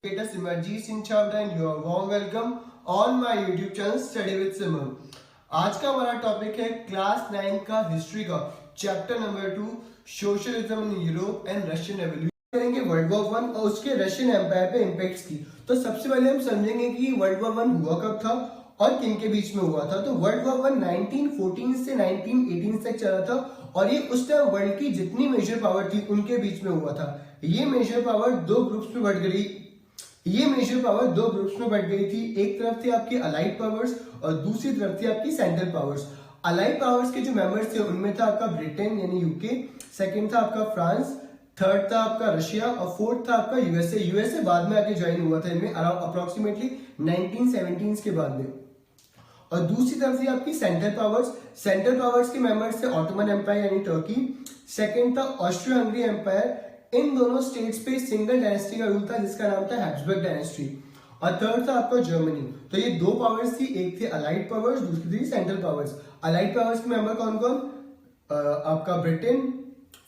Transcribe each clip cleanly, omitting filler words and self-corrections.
It is Simarjeet Singh Chhabra and you are warm welcome on my YouTube channel Study with Simar। आज का हमारा topic है class 9 का history का chapter number 2 socialism in Europe and Russian revolution. करेंगे world war 1 और उसके Russian empire पे इम्पैक्ट्स की। तो सबसे पहले हम समझेंगे कि वर्ल्ड वॉर 1 हुआ कब था और किन के बीच में हुआ था। तो वर्ल्ड वॉर 1 1914 से 1918 तक चला था और ये उस टाइम वर्ल्ड की जितनी मेजर पावर थी उनके बीच में हुआ था। ये मेजर पावर दो ग्रुप्स में बढ़ गई थी। एक तरफ थी आपकी अलाइड पावर्स और दूसरी तरफ थी आपकी सेंट्रल पावर्स। अलाइड पावर्स के जो मेंबर्स थे उनमें था आपका ब्रिटेन यानी यूके, सेकंड था आपका फ्रांस, थर्ड था आपका रशिया और फोर्थ था आपका यूएसए। यूएसए बाद में आके ज्वाइन हुआ था इनमें अप्रोक्सीमेटली 1917 के बाद में। और दूसरी तरफ थी आपकी सेंट्रल पावर्स के मेंबर्स थे ऑटोमन एम्पायर यानी टर्की, सेकंड था ऑस्ट्रियो हंगरी एम्पायर। इन दोनों स्टेट्स पे सिंगल डायनेस्टी का रूल था जिसका नाम था हैब्सबर्ग डायनेस्टी, और थर्ड था आपका जर्मनी। तो ये दो पावर्स थी, एक थी अलाइड पावर्स, दूसरी थी सेंट्रल पावर्स। अलाइड पावर्स के मेंबर कौन कौन? आपका Britain,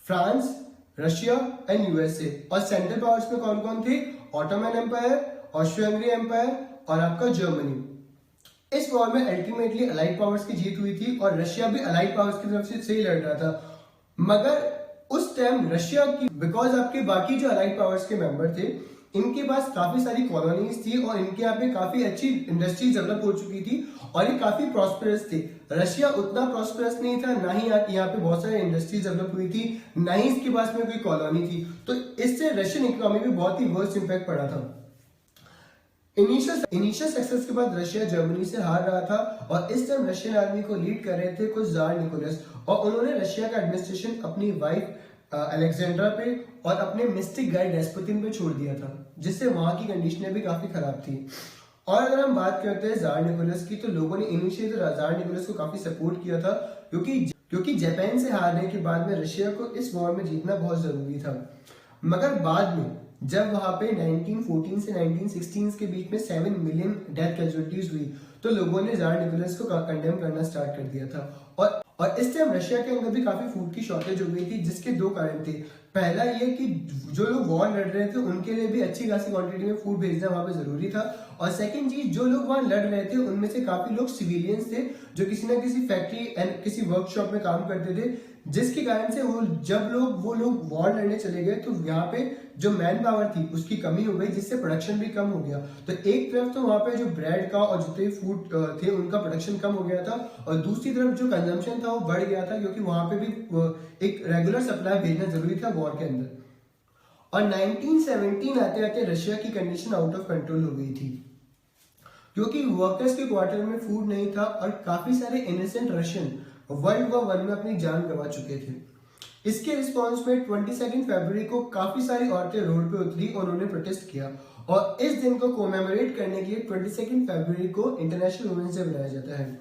France, Russia and USA. और सेंट्रल पावर्स में कौन कौन थे? Ottoman Empire, Austro Hungary Empire और आपका जर्मनी। इस वॉर में अल्टीमेटली अलाइड पावर्स की जीत हुई थी और रशिया भी अलाइड पावर्स की तरफ से ही लड़ रहा था। मगर उस टाइम रशिया की बिकॉज आपके बाकी जो अलाइड पावर्स के मेंबर थे इनके पास काफी सारी कॉलोनीज थी और इनके यहाँ पे काफी अच्छी इंडस्ट्री डेवलप हो चुकी थी और ये काफी प्रॉस्पेरस थे। रशिया उतना प्रॉस्पेरस नहीं था, ना ही यहाँ पे बहुत सारी इंडस्ट्रीज डेवलप हुई थी, ना ही इसके पास में कोई कॉलोनी थी। तो इससे रशियन इकोनॉमी पे बहुत ही वर्स्ट इंपैक्ट पड़ा था। इनिशियल सक्सेस के बाद रशिया जर्मनी से हार रहा था और इस टाइम रशियन आर्मी को लीड कर रहे थे कुछ जार निकोलस, और उन्होंने रशिया का एडमिनिस्ट्रेशन अपनी वाइफ अलेक्जेंड्रा पे और अपने मिस्टिक गाइड रेस्पुतिन पे छोड़ दिया था, जिससे वहां की कंडीशनें भी काफी खराब थी। और अगर हम बात करते हैं जार निकोलस की, तो लोगों ने इनिशियली जार निकोलस को काफी सपोर्ट किया था क्योंकि जापान से हारने के बाद में रशिया को इस वॉर में जीतना बहुत जरूरी था। मगर बाद में जब वहां पे 1914 से 1916 के बीच में 7 मिलियन डेथ कैजुअलिटीज हुई तो लोगों ने जार निकोलस को कंडेम करना स्टार्ट कर दिया था। और इस टाइम रशिया के अंदर भी काफी फूड की शॉर्टेज हो गई थी, जिसके दो कारण थे। पहला ये कि जो लोग वॉर लड़ रहे थे उनके लिए भी अच्छी खासी क्वांटिटी में फूड भेजना वहां पे जरूरी था, और सेकंड चीज जो लोग वहां लड़ रहे थे उनमें से काफी लोग सिविलियंस थे जो किसी ना किसी फैक्ट्री एंड किसी वर्कशॉप में काम करते थे, जिसके कारण से वो लोग वॉर लड़ने चले गए तो यहाँ पे जो मैन पावर थी उसकी कमी हो गई, जिससे प्रोडक्शन भी कम हो गया। तो एक तरफ तो वहां पे जो ब्रेड का और जितने फूड थे उनका प्रोडक्शन कम हो गया था, और दूसरी तरफ जो कंजम्पशन था वो बढ़ गया था क्योंकि वहां पे भी एक रेगुलर सप्लाई भेजना जरूरी था वॉर के अंदर। और 1917 आते आते रशिया की कंडीशन आउट ऑफ कंट्रोल हो गई थी क्योंकि वर्कर्स के क्वार्टर में फूड नहीं था और काफी सारे इनोसेंट रशियन वर्ल्ड वॉर 1 में अपनी जान गंवा चुके थे। इसके रिस्पॉन्स में 22 फरवरी को काफी सारी औरतें रोड पे उतरी और उन्होंने प्रोटेस्ट किया, और इस दिन को कोमेमोरेट करने के लिए 22 फरवरी को इंटरनेशनल वुमेन्स डे मनाया जाता है।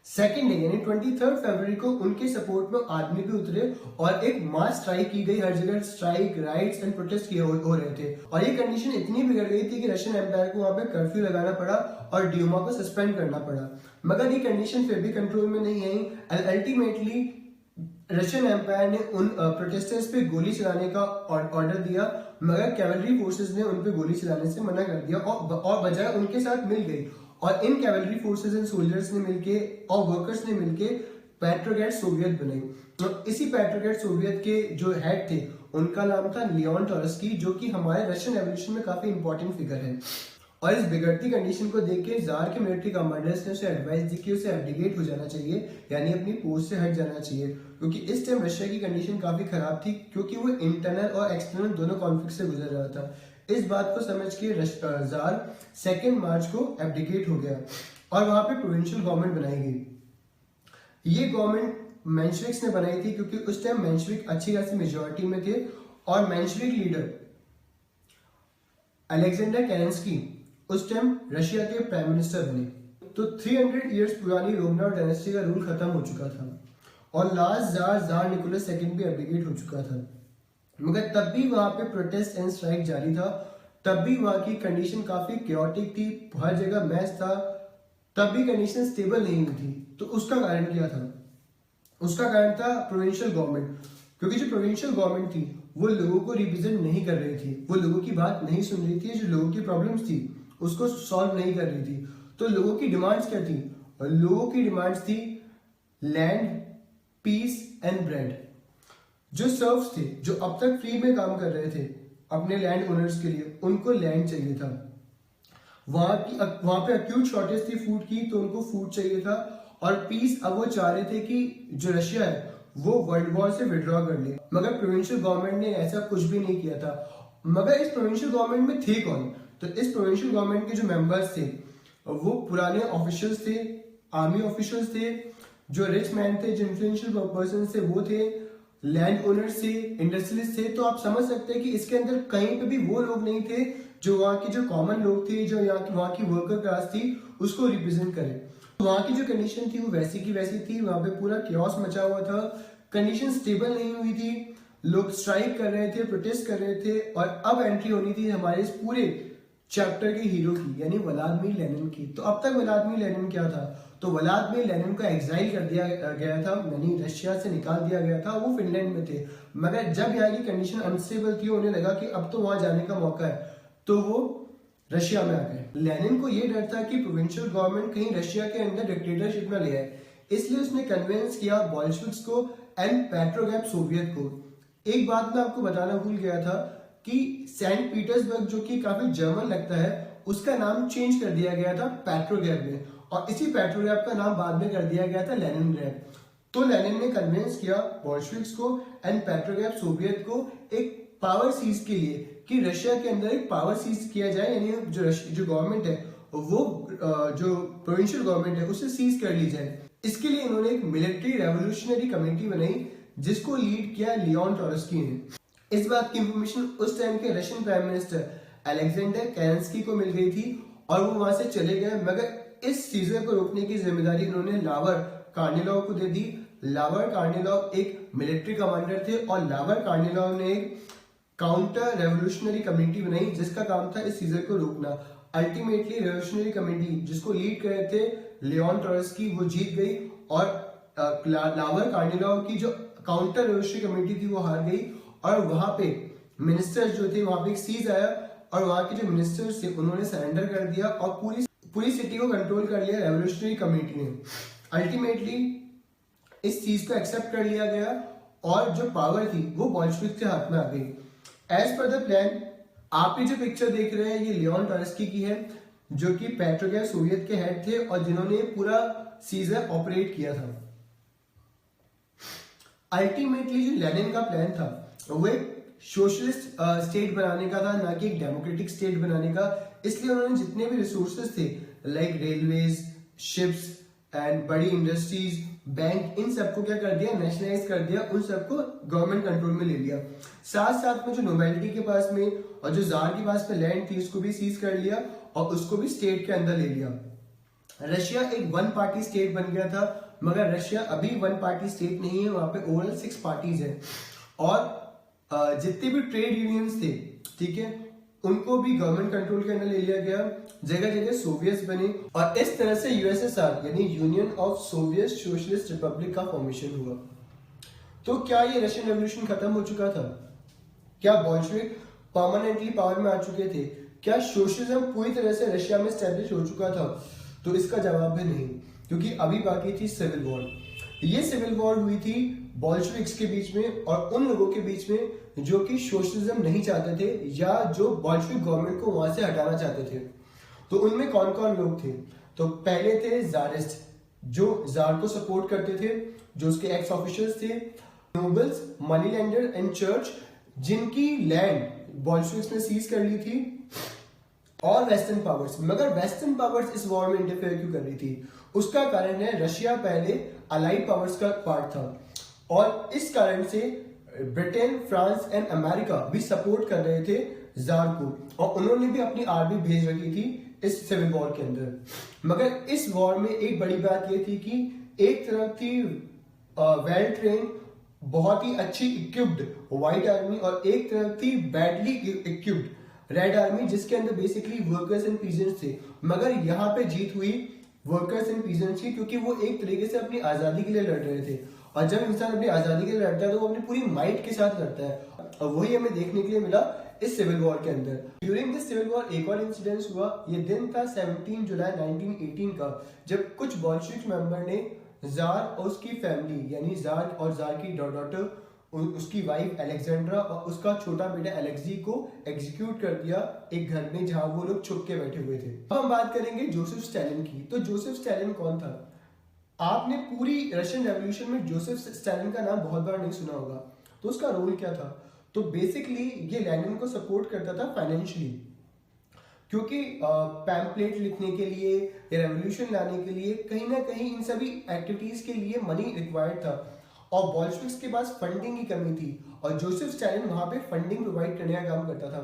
सेकेंड डे यानी 23 फरवरी को उनके सपोर्ट में आदमी भी उतरे और एक मास स्ट्राइक की गई, हर जगह स्ट्राइक, राइट्स एंड प्रोटेस्ट किए हो रहे थे। और ये कंडीशन इतनी बिगड़ गई थी कि रशियन एम्पायर को वहां पे कर्फ्यू लगाना पड़ा और ड्यूमा को सस्पेंड करना पड़ा। मगर ये कंडीशन फिर भी कंट्रोल में नहीं आई। अल्टीमेटली रशियन एम्पायर ने उन प्रोटेस्टर्स पे गोली चलाने का ऑर्डर दिया, मगर कैवलरी फोर्सेस ने उन पे गोली चलाने से मना कर दिया और बजाय उनके साथ मिल गई। और इन कैवलरी फोर्सेस एंड सोल्जर्स ने मिलके और वर्कर्स ने मिलके पेट्रोग्रेड सोवियत बनाई। तो इसी पेट्रोग्रेड सोवियत के जो हेड थे उनका नाम था लियोन ट्रोत्स्की, जो कि हमारे रशियन रेवोल्यूशन में काफी इंपॉर्टेंट फिगर है। और इस बिगड़ती कंडीशन को देख के जार के मिलिट्री कमांडर्स ने उसे एडवाइस दी कि उसे एब्डिकेट हो जाना चाहिए, यानी अपनी पोस्ट से हट जाना चाहिए, क्योंकि इस टाइम रशिया की कंडीशन काफी खराब थी क्योंकि वो इंटरनल और एक्सटर्नल दोनों कॉन्फ्लिक्ट से गुजर रहा था। इस बात को समझ के जार 2 मार्च को एब्डिकेट हो गया और वहां पे प्रोविंशियल गवर्नमेंट बनाई गई। ये गवर्नमेंट मेंशविक्स ने बनाई थी क्योंकि उस टाइम मेंशविक अच्छी खासी मेजोरिटी में थे, और मेंशविक लीडर अलेक्जेंडर केरेंस्की उस टाइम रशिया के प्राइम मिनिस्टर बने। तो 300 इयर्स पुरानी रोमनॉव डायनेस्टी का रूल खत्म हो चुका था और लास्ट जार निकोलस सेकंड भी एब्डिकेट हो चुका था। मगर तब भी वहां पे प्रोटेस्ट एंड स्ट्राइक जारी था, तब भी वहां की कंडीशन काफी क्योटिक थी, हर जगह मैच था, तब भी कंडीशन स्टेबल नहीं हुई थी। तो उसका कारण क्या था? उसका कारण था प्रोविंशियल गवर्नमेंट, क्योंकि जो प्रोविंशियल गवर्नमेंट थी वो लोगों को रिप्रेजेंट नहीं कर रही थी, वो लोगों की बात नहीं सुन रही थी, जो लोगों की प्रॉब्लम्स थी उसको सॉल्व नहीं कर रही थी। तो लोगों की डिमांड्स क्या थी? लोगों की डिमांड्स थी लैंड, पीस एंड ब्रेड। जो सर्व्स थे, जो अब तक फ्री में काम कर रहे थे अपने लैंड ओनर्स के लिए, उनको लैंड चाहिए था। वहां पे अक्यूट शॉर्टेज थी फूड की, तो उनको फूड चाहिए था। और पीस, अब वो चाह रहे थे कि जो रशिया है वो वर्ल्ड वॉर से विड्रॉ कर ले, मगर प्रोविंशियल गवर्नमेंट ने ऐसा कुछ भी नहीं किया था। मगर इस प्रोविंशियल गवर्नमेंट में थे कौन? तो इस प्रोविंशियल गवर्नमेंट के जो मेंबर्स थे वो पुराने ऑफिशियल्स थे, आर्मी ऑफिशियल्स थे, जो रिच मैन थे, जो इन्फ्लुएंशियल पर्सन थे वो थे, लैंड ओनर्स थे, इंडस्ट्रियलिस्ट थे। तो आप समझ सकते हैं कि इसके अंदर कहीं पे भी वो लोग नहीं थे जो वहाँ के जो कॉमन लोग थे, जो वहाँ की वर्कर क्लास थी, उसको रिप्रेजेंट करें। वहाँ की जो कंडीशन थी वो वैसी की वैसी थी, वहाँ पे पूरा क्योस मचा हुआ था, कंडीशन स्टेबल नहीं हुई थी, लोग स्ट्राइक कर रहे थे, प्रोटेस्ट कर रहे थे। और अब एंट्री होनी थी हमारे इस पूरे चैप्टर के हीरो की, यानी व्लादिमीर लेनिन की। तो अब तक व्लादिमीर लेनिन क्या था? तो व्लादिमीर लेनिन को एग्जाइल कर दिया गया था, यानी रशिया से निकाल दिया गया था, वो फिनलैंड में थे। मगर जब यहाँ की कंडीशन अनस्टेबल थी, उन्हें लगा कि अब तो वहां जाने का मौका है, तो वो रशिया में आ गए। लेनिन को ये डर था कि प्रोविंशियल गवर्नमेंट कहीं रशिया के अंदर डिक्टेटरशिप में ले आए, इसलिए उसने कन्विंस किया बॉल्शेविक्स को एंड पेट्रोग्राफ सोवियत को। एक बात मैं आपको बताना भूल गया था कि सेंट पीटर्सबर्ग, जो कि काफी जर्मन लगता है, उसका नाम चेंज कर दिया गया था पेट्रोग्राफ में, और इसी पेट्रोग्राफ का नाम बाद में कर दिया गया था लेनिनग्राड। तो लेनिन ने कन्विंस किया बॉल्शेविक्स को एंड पेट्रोग्राफ सोवियत को एक पावर सीज के लिए, कि रशिया के अंदर एक पावर सीज किया जाए, यानी जो गवर्नमेंट है वो जो प्रोविंशियल गवर्नमेंट है उसे सीज कर ली जाए। इसके लिए इन्होंने एक मिलिट्री रेवोल्यूशनरी कमेटी बनाई, जिसको लीड किया लियोन ट्रोट्स्की ने। इस बात की इंफॉर्मेशन उस टाइम के रशियन प्राइम मिनिस्टर अलेक्जेंडर केरेंस्की को मिल गई थी, और वो वहां से चले गए। मगर इस सीजर को रोकने की जिम्मेदारी इन्होंने लावर कार्निलोव को दे दी। लावर कार्निलोव एक मिलिट्री कमांडर थे, और लावर कार्निलोव ने एक काउंटर रेवोल्यूशनरी कमेटी बनाई, जिसका काम था इस सीजर को रोकना। अल्टीमेटली रेवोल्यूशनरी कमेटी, जिसको लीड कर रहे थे लियोन ट्रोट्स्की, वो जीत गई, और लावर कार्निलोव की जो काउंटर रेवोल्यूशनरी कमेटी थी वो हार गई। और वहां पे मिनिस्टर्स जो थे, वहां पे एक सीज आया, और वहां के जो मिनिस्टर्स थे उन्होंने सरेंडर कर दिया, और पूरी सिटी को कंट्रोल कर लिया रेवोल्यूशनरी कमेटी ने। अल्टीमेटली इस चीज को एक्सेप्ट कर लिया गया, और जो पावर थी वो बॉल्शेविक के हाथ में आ गई। एज पर द प्लान, आप ये जो पिक्चर देख रहे हैं ये लियोन ट्रोट्स्की की है, जो कि पेट्रोग्राफ सोवियत के हेड थे, और जिन्होंने पूरा सीजर ऑपरेट किया था। अल्टीमेटली जो लेनिन का प्लान था वो एक सोशलिस्ट स्टेट बनाने का था, ना कि एक डेमोक्रेटिक स्टेट बनाने का। इसलिए उन्होंने जितने भी रिसोर्सेज थे, लाइक रेलवेज, शिप्स एंड बड़ी इंडस्ट्रीज, बैंक, इन सबको क्या कर दिया? नेशनलाइज कर दिया, उन सबको गवर्नमेंट कंट्रोल में ले लिया। साथ साथ में जो नोबेलिटी के पास में और जो जार के पास में लैंड थी, उसको भी सीज कर लिया, और उसको भी स्टेट के अंदर ले लिया। रशिया एक वन पार्टी स्टेट बन गया था, मगर रशिया अभी वन पार्टी स्टेट नहीं है, वहां पे ओवरऑल 6 पार्टीज है। और जितने भी ट्रेड यूनियंस थे, ठीक है, उनको भी गवर्नमेंट कंट्रोल के अंदर ले लिया गया, जगह जगह सोवियत बने, और इस तरह से यूएसएसआर यानी union of Soviet socialist Republic का फॉर्मेशन हुआ। तो क्या ये रशियन रेवोल्यूशन खत्म हो चुका था? क्या बॉल्शेविक परमानेंटली पावर में आ चुके थे? क्या सोशलिज्म पूरी तरह से रशिया में स्टैब्लिश हो चुका था? तो इसका जवाब है नहीं, क्योंकि अभी बाकी थी सिविल वॉर। ये सिविल वॉर हुई थी बॉल्शेविक्स के बीच में और उन लोगों के बीच में जो कि सोशलिज्म नहीं चाहते थे, या जो बॉल्शेविक गवर्नमेंट को वहां से हटाना चाहते थे। तो उनमें कौन कौन लोग थे? तो पहले थे जारिस्ट, जो जार को सपोर्ट करते थे, जो उसके एक्स ऑफिशियल्स थे, nobles, money lender and church, जिनकी लैंड बॉल्शेविक्स ने सीज कर ली थी, और वेस्टर्न पावर्स। मगर वेस्टर्न पावर्स इस वॉर में इंटरफेयर क्यों कर रही थी? उसका कारण है रशिया पहले अलाइड पावर्स का पार्ट था, और इस कारण से ब्रिटेन, फ्रांस एंड अमेरिका भी सपोर्ट कर रहे थे जार को, और उन्होंने भी अपनी आर्मी भेज रखी थी इस सिविल वॉर के अंदर। मगर इस वॉर में एक बड़ी बात यह थी कि एक तरफ थी वेल ट्रेन, बहुत ही अच्छी इक्विप्ड व्हाइट आर्मी, और एक तरफ थी बैडली इक्विप्ड रेड आर्मी, जिसके अंदर बेसिकली वर्कर्स एंड पीजेंट्स थे। मगर यहाँ पे जीत हुई वर्कर्स एंड पीजेंट्स की, क्योंकि वो एक तरीके से अपनी आजादी के लिए लड़ रहे थे, और जब इंसान अपनी आजादी के लिए लड़ता है तो वो अपनी पूरी माइट के साथ लड़ता है। और वही हमें देखने के लिए मिला इस सिविल वॉर के अंदर। ड्यूरिंग दिस सिविल वॉर एक और इंसिडेंस हुआ। ये दिन था 17 जुलाई 1918 का, जब कुछ बॉल्शेविक मेंबर ने जार और उसकी फैमिली यानी जार और जार की डॉटर, उसकी वाइफ अलेक्जेंड्रा और उसका छोटा बेटा अलेक्सी को एग्जीक्यूट कर दिया एक घर में जहां वो लोग छुप के बैठे हुए थे। अब हम बात करेंगे जोसेफ स्टालिन की। तो जोसेफ स्टालिन कौन था? आपने पूरी रशियन रेवोल्यूशन में जोसेफ स्टालिन का नाम बहुत बार नहीं सुना होगा। तो उसका रोल क्या था? तो बेसिकली ये लेनिन को सपोर्ट करता था फाइनेंशियली, क्योंकि पैम्पलेट लिखने के लिए या रेवोल्यूशन लाने के लिए कहीं ना कहीं इन सभी एक्टिविटीज के लिए मनी रिक्वायर्ड था और बॉल्शेविक्स के पास फंडिंग की कमी थी और जोसेफ स्टालिन वहां पे फंडिंग प्रोवाइड करने का काम करता था।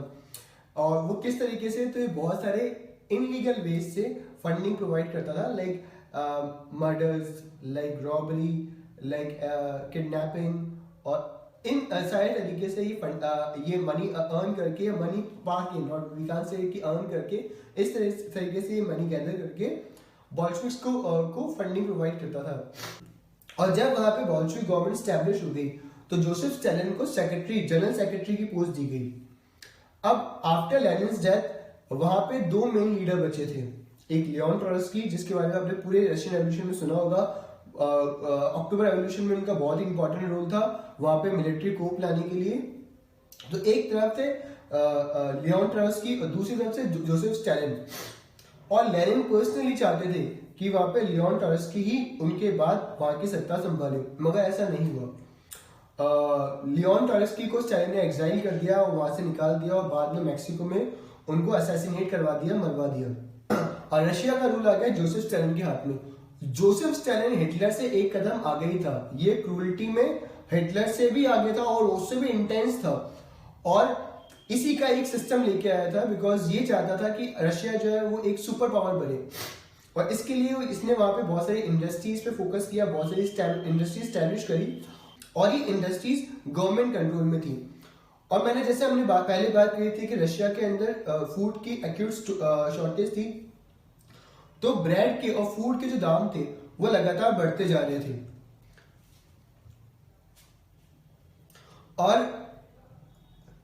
और वो किस तरीके से? तो बहुत सारे इनलीगल वेज से फंडिंग प्रोवाइड करता था, like murders, like robbery, like kidnapping, और इन सारे तरीके से ये मनी अर्न करके, मनी पाके, नॉट वी कैन से कि अर्न करके, इस तरीके से ये मनी गैदर करके बॉल्शेविक्स को फंडिंग प्रोवाइड करता था। और जब वहां पे बॉल्शेविक गवर्नमेंट स्टैब्लिश हो गई तो जोसेफ स्टालिन को सेक्रेटरी, जनरल सेक्रेटरी की पोस्ट दी गई। अब आफ्टर लेनिन्स डेथ वहां पे दो मेन लीडर बचे थे, एक लियोन ट्रोट्स्की जिसके बारे में आपने पूरे रशियन रेवोल्यूशन में सुना होगा। अक्टूबर रेवोल्यूशन में उनका बहुत इंपॉर्टेंट रोल था वहां पे मिलिट्री कोप लाने के लिए। तो एक तरफ थे लियोन ट्रोट्स्की और दूसरी तरफ से जोसेफ स्टालिन। और लेनिन पर्सनली चाहते थे कि वहां पे लियोन ट्रोट्स्की ही उनके बाद वहां की सत्ता संभाले, मगर ऐसा नहीं हुआ। लियोन ट्रोट्स्की को स्टालिन ने एग्जाइल कर दिया और वहां से निकाल दिया और बाद में मैक्सिको में उनको असैसिनेट करवा दिया, मरवा दिया। और रशिया का रूल आ गया जोसेफ स्टालिन के हाथ में। जोसेफ स्टालिन हिटलर से एक कदम आगे ही था, ये क्रूरटी में हिटलर से भी आगे था और उससे भी इंटेंस था, और इसी का एक सिस्टम लेके आया था बिकॉज ये चाहता था कि रशिया जो है वो एक सुपर पावर बने। और इसके लिए इसने वहां पे बहुत सारी इंडस्ट्रीज पे फोकस किया, बहुत सारी इंडस्ट्रीज स्टैब्लिश करी और ये इंडस्ट्रीज गवर्नमेंट कंट्रोल में थी। और मैंने जैसे हमने पहले बात कही थी कि रशिया के अंदर फूड की एक्यूट शॉर्टेज थी, तो ब्रेड के और फूड के जो दाम थे वो लगातार बढ़ते जा रहे थे। और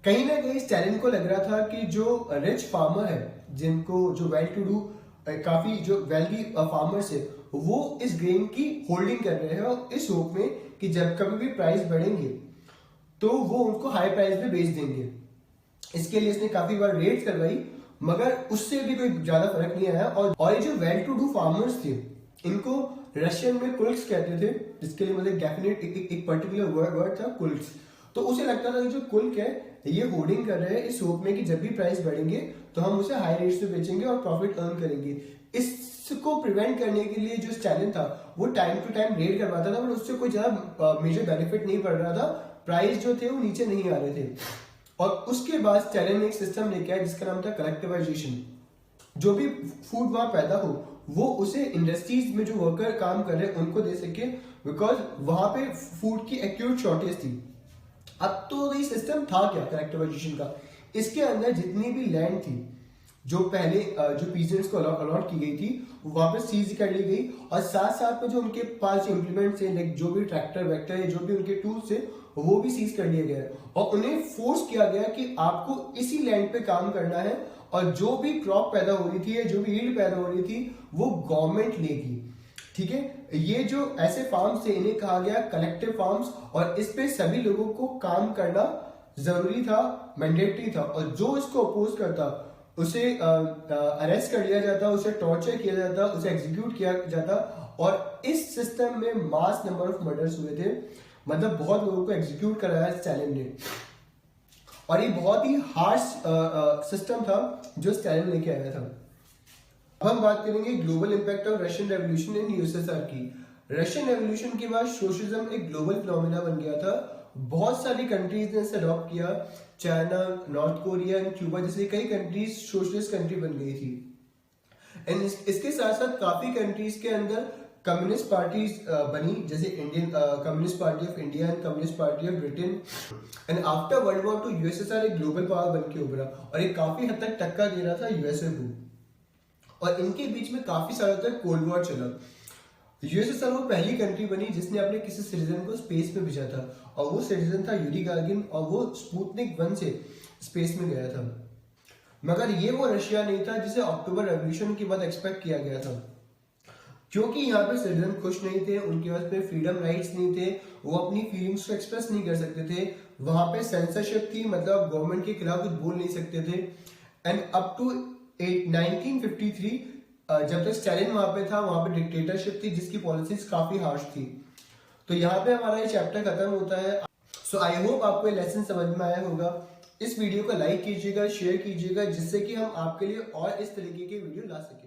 कहीं ना कहीं स्टालिन को लग रहा था कि जो रिच फार्मर है, जिनको जो वेल टू डू काफी जो वेल्दी फार्मर्स है, वो इस ग्रेन की होल्डिंग कर रहे हैं और इस होप में कि जब कभी भी प्राइस बढ़ेंगे तो वो उनको हाई प्राइस पे बेच देंगे। इसके लिए इसने काफी बार रेड्स करवाई, मगर उससे भी कोई ज्यादा फर्क नहीं आया। और ये जो वेल टू डू फार्मर्स थे, इनको रशियन में कुल्ट्स कहते थे, जिसके लिए मुझे डेफिनेट एक पर्टिकुलर वर्ड था, कुल्ट्स। तो उसे लगता था कि जो कुल्क है ये होर्डिंग कर रहे हैं इस होप में कि जब भी प्राइस बढ़ेंगे तो हम उसे हाई रेट्स पे बेचेंगे और प्रॉफिट अर्न करेंगे। इसको प्रिवेंट करने के लिए जो स्टालिन था वो टाइम टू टाइम रेड करवाता था, पर उससे कोई ज्यादा मेजर बेनिफिट नहीं पड़ रहा था, प्राइस जो थे वो नीचे नहीं आ रहे थे। और उसके बाद स्टालिन ने एक सिस्टम लेके आया जिसका नाम था कलेक्टिवाइजेशन। जो भी फूड वहां पैदा हो वो उसे इंडस्ट्रीज में जो वर्कर काम कर रहे हैं उनको दे सके, बिकॉज वहां पे फूड की एक्यूट शॉर्टेज थी। अब तो ये सिस्टम था क्या कलेक्टिवाइजेशन का? इसके अंदर जितनी भी लैंड थी जो पहले जो पीजेंट्स को अलॉट की गई थी वो वापस सीज कर ली गई, और साथ साथ में जो उनके पास इम्प्लीमेंट्स है, लाइक जो भी ट्रैक्टर वैक्टर है, जो भी उनके टूल्स है, वो भी सीज कर लिया गया और उन्हें फोर्स किया गया कि आपको इसी लैंड पे काम करना है और जो भी क्रॉप पैदा हो रही थी या जो भी ईल्ड पैदा हो रही थी वो गवर्नमेंट लेगी। ठीक है, ये जो ऐसे फार्म्स थे इन्हें कहा गया कलेक्टिव फार्म्स, और इस पे सभी लोगों को काम करना जरूरी था, मैंडेटरी था, और जो इसको अपोज करता उसे अरेस्ट कर लिया जाता, उसे टॉर्चर किया जाता, उसे एग्जीक्यूट किया जाता। और इस सिस्टम में मास नंबर ऑफ मर्डर्स हुए थे, मतलब बहुत लोगों को एग्जीक्यूट कराया स्टालिन ने। और ये बहुत ही हार्श सिस्टम था जो स्टालिन लेके आया था। अब हम बात करेंगे global impact of Russian revolution in USSR की। रशियन रेवोल्यूशन के बाद सोशलिज्म एक ग्लोबल फिनोमेना बन गया था। बहुत सारी कंट्रीज ने इसे अडॉप्ट किया, China, north Korea and Cuba जैसे कई कंट्रीज सोशलिस्ट कंट्री बन गई थी। एंड इसके साथ साथ काफी कंट्रीज के अंदर कम्युनिस्ट पार्टीज बनी, जैसे Indian Communist Party of India and Communist Party of Britain. And after World War two USSR एक ग्लोबल पावर बन के उभरा और ये काफी हद तक टक्कर दे रहा था यूएसए को, और इनके बीच में काफी सालों तक कोल्ड वॉर चला। यूएसएसआर वो पहली कंट्री बनी जिसने अपने किसी सिटीजन को स्पेस में भेजा था, और वो सिटीजन था यूरी गागरिन, और वो स्पुतनिक 1 से स्पेस में गया था। मगर ये वो रशिया नहीं था जिसे अक्टूबर रेवोल्यूशन के बाद एक्सपेक्ट किया गया था, क्योंकि यहाँ पे सिटीजन खुश नहीं थे, उनके पास में फ्रीडम राइट्स नहीं थे, वो अपनी फीलिंग्स को एक्सप्रेस नहीं कर सकते थे, वहां पे सेंसरशिप थी, मतलब गवर्नमेंट के खिलाफ कुछ बोल नहीं सकते थे। एंड अप टू 1953 जब तक स्टालिन वहां पे था, वहां पे डिक्टेटरशिप थी जिसकी पॉलिसीज काफी हार्श थी। तो यहाँ पे हमारा ये चैप्टर खत्म होता है। सो आई होप आपको ये लेसन समझ में आया होगा। इस वीडियो को लाइक कीजिएगा, शेयर कीजिएगा, जिससे कि हम आपके लिए और इस तरीके के वीडियो ला सकें।